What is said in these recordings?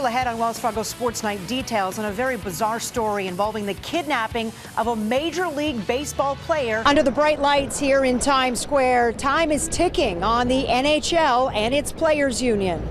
Ahead on Wells Fargo Sports Night, details on a very bizarre story involving the kidnapping of a Major League Baseball player. Under the bright lights here in Times Square, time is ticking on the NHL and its players union.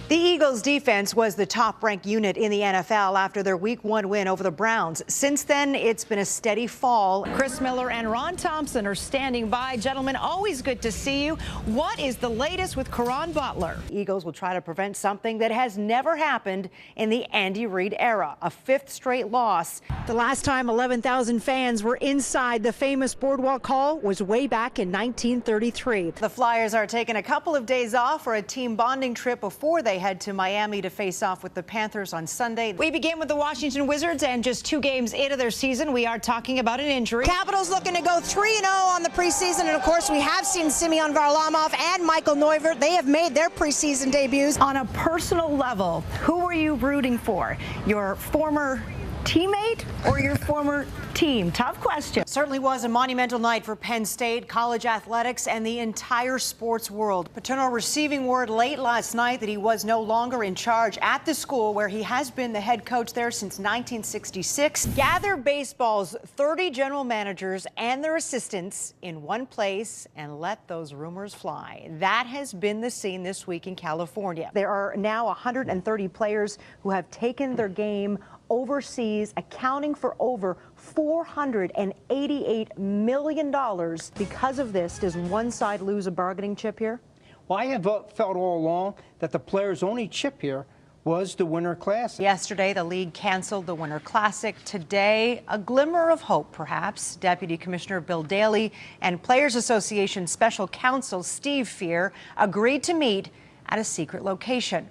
The Eagles defense was the top-ranked unit in the NFL after their Week 1 win over the Browns. Since then, it's been a steady fall. Chris Miller and Ron Thompson are standing by. Gentlemen, always good to see you. What is the latest with Caron Butler? Eagles will try to prevent something that has never happened in the Andy Reid era, a 5th straight loss. The last time 11,000 fans were inside the famous Boardwalk Hall was way back in 1933. The Flyers are taking a couple of days off for a team bonding trip before they head to Miami to face off with the Panthers on Sunday. We begin with the Washington Wizards, and just 2 games into their season, we are talking about an injury. Capitals looking to go 3-0 on the preseason, and of course we have seen Semyon Varlamov and Michael Neuvirth. They have made their preseason debuts. On a personal level, who were you rooting for? Your former teammate or your former team? Tough question. Certainly was a monumental night for Penn State, college athletics, and the entire sports world. Paterno receiving word late last night that he was no longer in charge at the school where he has been the head coach there since 1966. Gather baseball's 30 general managers and their assistants in one place and let those rumors fly. That has been the scene this week in California. There are now 130 players who have taken their game overseas, accounting for over $488 million. Because of this, does one side lose a bargaining chip here? Well, I have felt all along that the players' only chip here was the Winter Classic. Yesterday, the league canceled the Winter Classic. Today, a glimmer of hope, perhaps. Deputy Commissioner Bill Daley and Players Association Special Counsel Steve Fear agreed to meet at a secret location.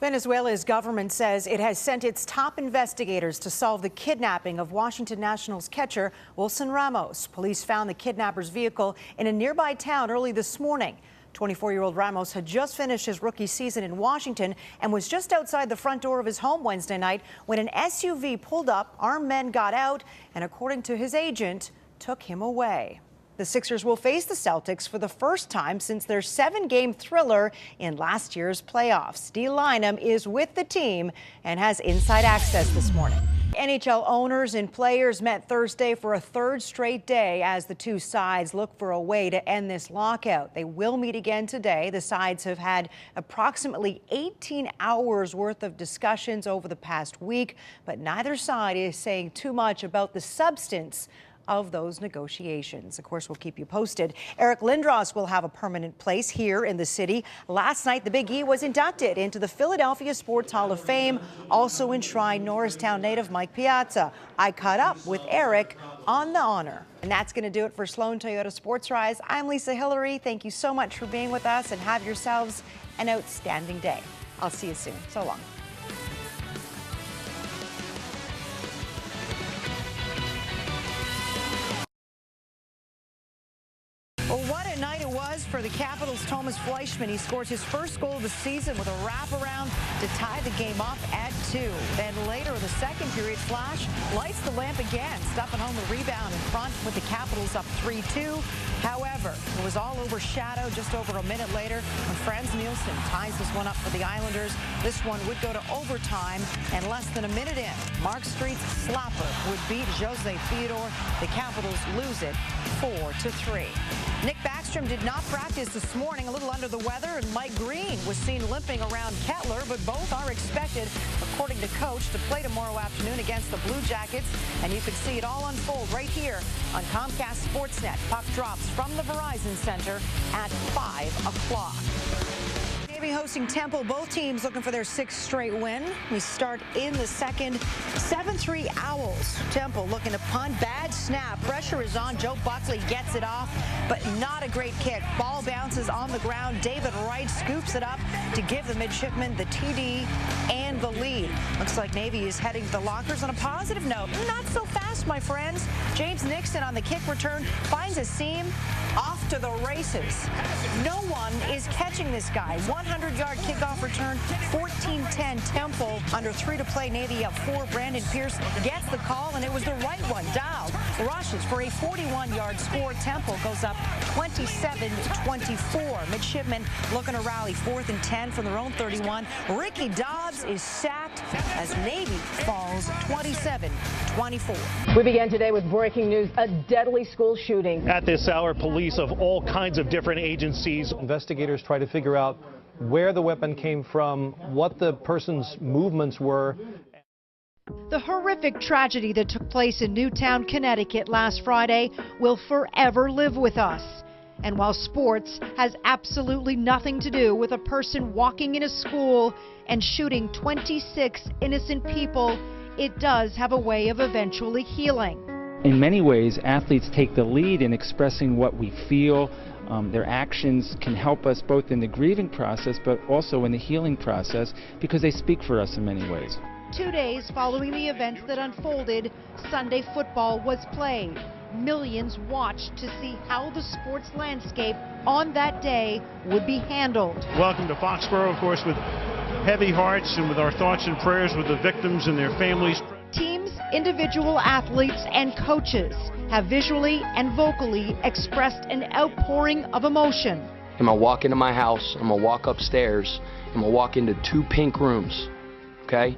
Venezuela's government says it has sent its top investigators to solve the kidnapping of Washington Nationals catcher Wilson Ramos. Police found the kidnapper's vehicle in a nearby town early this morning. 24-year-old Ramos had just finished his rookie season in Washington and was just outside the front door of his home Wednesday night when an SUV pulled up, armed men got out, and according to his agent, took him away. The Sixers will face the Celtics for the first time since their 7-game thriller in last year's playoffs. Dee Lynam is with the team and has inside access this morning. NHL owners and players met Thursday for a 3rd straight day as the two sides look for a way to end this lockout. They will meet again today. The sides have had approximately 18 hours worth of discussions over the past week, but neither side is saying too much about the substance of those negotiations. Of course, we'll keep you posted. Eric Lindros will have a permanent place here in the city. Last night, the Big E was inducted into the Philadelphia Sports Hall of Fame. Also enshrined Norristown native Mike Piazza. I caught up with Eric on the honor. And that's going to do it for Sloan Toyota Sports Rise. I'm Lisa Hillary. Thank you so much for being with us, and have yourselves an outstanding day. I'll see you soon. So long. Well, what a night it was for the Capitals' Thomas Fleischmann. He scores his first goal of the season with a wraparound to tie the game up at 2. Then later in the second period, Flash lights the lamp again, stuffing home the rebound in front with the Capitals up 3-2. However, it was all overshadowed just over a minute later when Franz Nielsen ties this one up for the Islanders. This one would go to overtime, and less than a minute in, Mark Street's slapper would beat Jose Theodore. The Capitals lose it 4-3. Nick Backstrom did not practice this morning, a little under the weather, and Mike Green was seen limping around Kettler, but both are expected, according to coach, to play tomorrow afternoon against the Blue Jackets. And you can see it all unfold right here on Comcast Sportsnet. Puck drops from the Verizon Center at 5 o'clock. Navy hosting Temple. Both teams looking for their 6th straight win. We start in the second. 7-3 Owls. Temple looking to punt. Bad snap. Pressure is on. Joe Buckley gets it off, but not a great kick. Ball bounces on the ground. David Wright scoops it up to give the midshipmen the TD and the lead. Looks like Navy is heading to the lockers on a positive note. Not so fast, my friends. James Nixon on the kick return finds a seam. Off to the races. No one is catching this guy. 100-yard kickoff return, 14-10 Temple. Under 3 to play, Navy up 4. Brandon Pierce gets the call, and it was the right one dialed. rushes for a 41-yard score. Temple goes up 27-24. Midshipmen looking to rally 4th and 10 from their own 31. Ricky Dobbs is sacked as Navy falls 27-24. We began today with breaking news, a deadly school shooting. At this hour, police of all kinds of different agencies. Investigators try to figure out where the weapon came from, what the person's movements were. The horrific tragedy that took place in Newtown, Connecticut last Friday will forever live with us. And while sports has absolutely nothing to do with a person walking in a school and shooting 26 innocent people, it does have a way of eventually healing. In many ways, athletes take the lead in expressing what we feel. Their actions can help us both in the grieving process but also in the healing process because they speak for us in many ways. 2 days following the events that unfolded, Sunday football was played. Millions watched to see how the sports landscape on that day would be handled. Welcome to Foxborough, of course, with heavy hearts and with our thoughts and prayers with the victims and their families. Teams, individual athletes, and coaches have visually and vocally expressed an outpouring of emotion. I'm gonna walk into my house, I'm gonna walk upstairs, I'm gonna walk into 2 pink rooms, okay?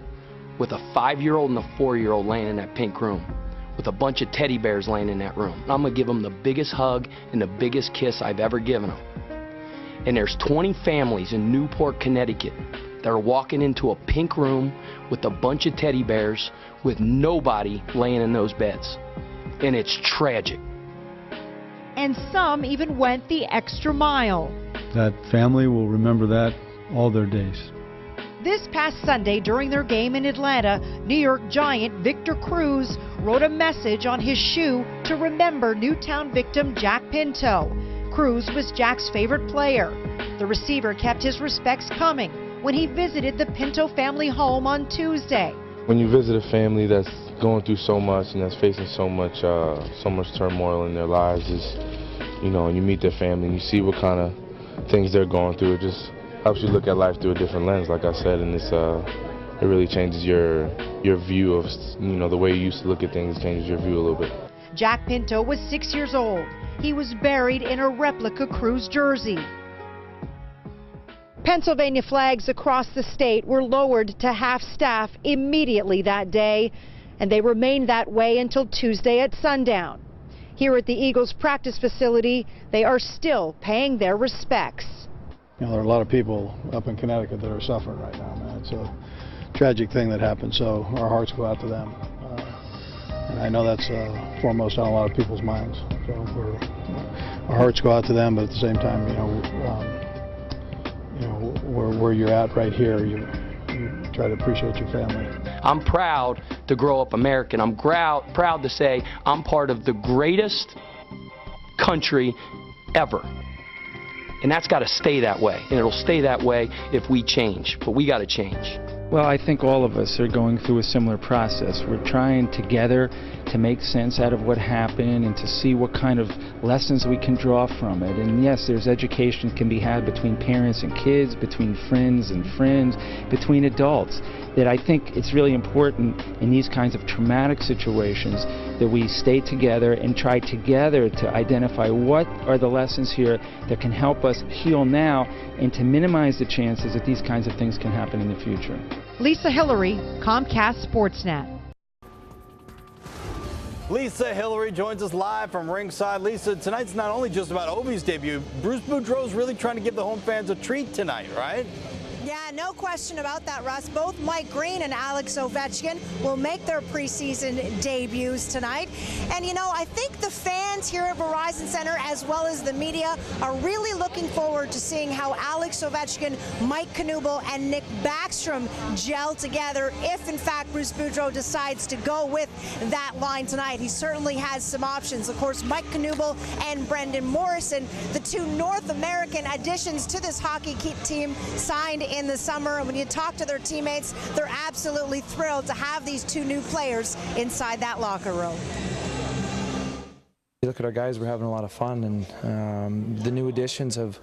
With a 5-year-old and a 4-year-old laying in that pink room, with a bunch of teddy bears laying in that room. And I'm gonna give them the biggest hug and the biggest kiss I've ever given them. And there's 20 families in Newport, Connecticut that are walking into a pink room with a bunch of teddy bears with nobody laying in those beds. And it's tragic. And some even went the extra mile. That family will remember that all their days. This past Sunday during their game in Atlanta, New York Giant Victor Cruz wrote a message on his shoe to remember Newtown victim Jack Pinto. Cruz was Jack's favorite player. The receiver kept his respects coming when he visited the Pinto family home on Tuesday. When you visit a family that's going through so much and that's facing so much turmoil in their lives, and you meet their family and you see what kind of things they're going through, it just helps you look at life through a different lens, like I said, and it really changes your view of, the way you used to look at things, changes your view a little bit. Jack Pinto was 6 years old. He was buried in a replica Cruz jersey. Pennsylvania flags across the state were lowered to half-staff immediately that day, and they remained that way until Tuesday at sundown. Here at the Eagles practice facility, they are still paying their respects. There are a lot of people up in Connecticut that are suffering right now, man. It's a tragic thing that happened, so our hearts go out to them. And I know that's foremost on a lot of people's minds. So our hearts go out to them, but at the same time, where you're at right here, you try to appreciate your family. I'm proud to grow up American. I'm proud to say I'm part of the greatest country ever. And that's got to stay that way. And it'll stay that way if we change. But we got to change. Well, I think all of us are going through a similar process. We're trying together to make sense out of what happened and to see what kind of lessons we can draw from it. And yes, there's education can be had between parents and kids, between friends and friends, between adults. That I think it's really important in these kinds of traumatic situations that we stay together and try together to identify what are the lessons here that can help us heal now and to minimize the chances that these kinds of things can happen in the future. Lisa Hillary, Comcast Sportsnet. Lisa Hillary joins us live from ringside. Lisa, tonight's not only just about Ovi's debut. Bruce Boudreau's really trying to give the home fans a treat tonight, right? Yeah, no question about that, Russ. Both Mike Green and Alex Ovechkin will make their preseason debuts tonight. And, I think the fans here at Verizon Center, as well as the media, are really looking forward to seeing how Alex Ovechkin, Mike Knuble, and Nick Backstrom gel together if, in fact, Bruce Boudreau decides to go with that line tonight. He certainly has some options. Of course, Mike Knuble and Brendan Morrison, the two North American additions to this hockey team, signed in the summer. And when you talk to their teammates, they're absolutely thrilled to have these two new players inside that locker room. Look at our guys, we're having a lot of fun, and the new additions have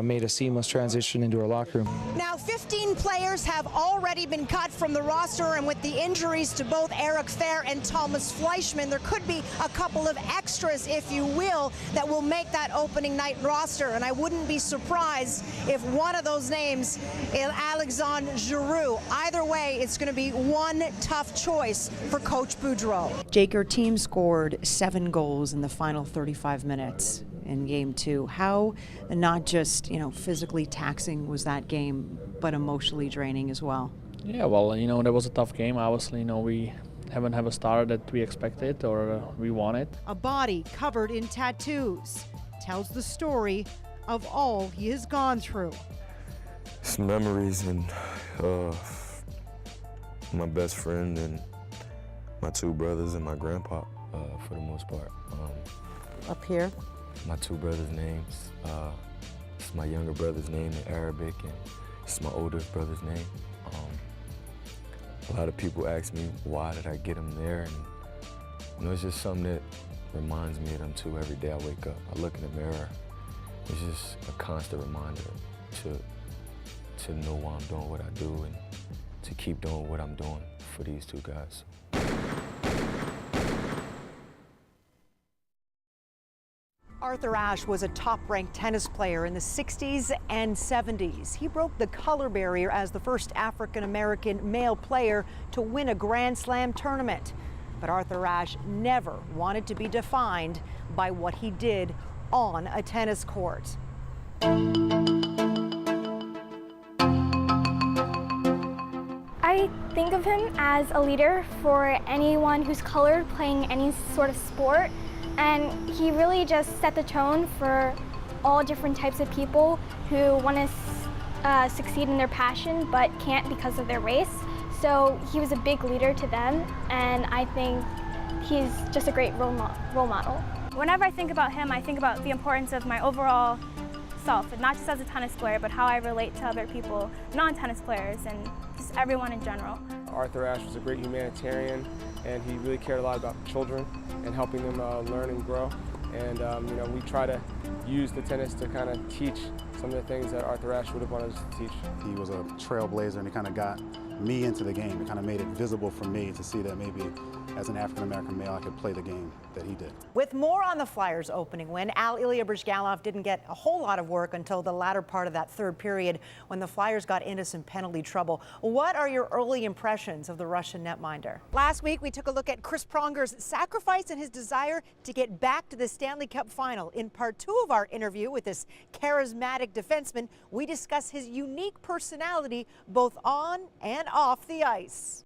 made a seamless transition into our locker room. Now 15 players have already been cut from the roster, and with the injuries to both Eric Fair and Thomas Fleischman, there could be a couple of extras, if you will, that will make that opening night roster. And I wouldn't be surprised if one of those names is Alexandre Giroux. Either way, it's going to be one tough choice for Coach Boudreau. Jake, your team scored 7 goals in the final 35 minutes in game 2. How not just, physically taxing was that game, but emotionally draining as well? Yeah, well, that was a tough game. Obviously, we haven't have a starter that we expected or we wanted. A body covered in tattoos tells the story of all he has gone through. Some memories and my best friend and my 2 brothers and my grandpa, for the most part. Up here? My 2 brothers' names. It's my younger brother's name in Arabic, and it's my oldest brother's name. A lot of people ask me, why did I get them there? And it's just something that reminds me of them too every day I wake up. I look in the mirror. It's just a constant reminder to know why I'm doing what I do and to keep doing what I'm doing for these 2 guys. Arthur Ashe was a top-ranked tennis player in the 60s and 70s. He broke the color barrier as the first African-American male player to win a Grand Slam tournament. But Arthur Ashe never wanted to be defined by what he did on a tennis court. I think of him as a leader for anyone who's colored playing any sort of sport. And he really just set the tone for all different types of people who want to succeed in their passion but can't because of their race. So he was a big leader to them, and I think he's just a great role model. Whenever I think about him, I think about the importance of my overall self, not just as a tennis player, but how I relate to other people, non-tennis players, and just everyone in general. Arthur Ashe was a great humanitarian, and he really cared a lot about children and helping them learn and grow. And we try to use the tennis to kind of teach some of the things that Arthur Ashe would have wanted us to teach. He was a trailblazer, and he kind of got me into the game. It kind of made it visible for me to see that maybe as an African-American male, I could play the game that he did. With more on the Flyers' opening win, Ilya Bryzgalov didn't get a whole lot of work until the latter part of that 3rd period when the Flyers got into some penalty trouble. What are your early impressions of the Russian netminder? Last week, we took a look at Chris Pronger's sacrifice and his desire to get back to the Stanley Cup final. In part 2 of our interview with this charismatic defenseman, we discuss his unique personality both on and off the ice.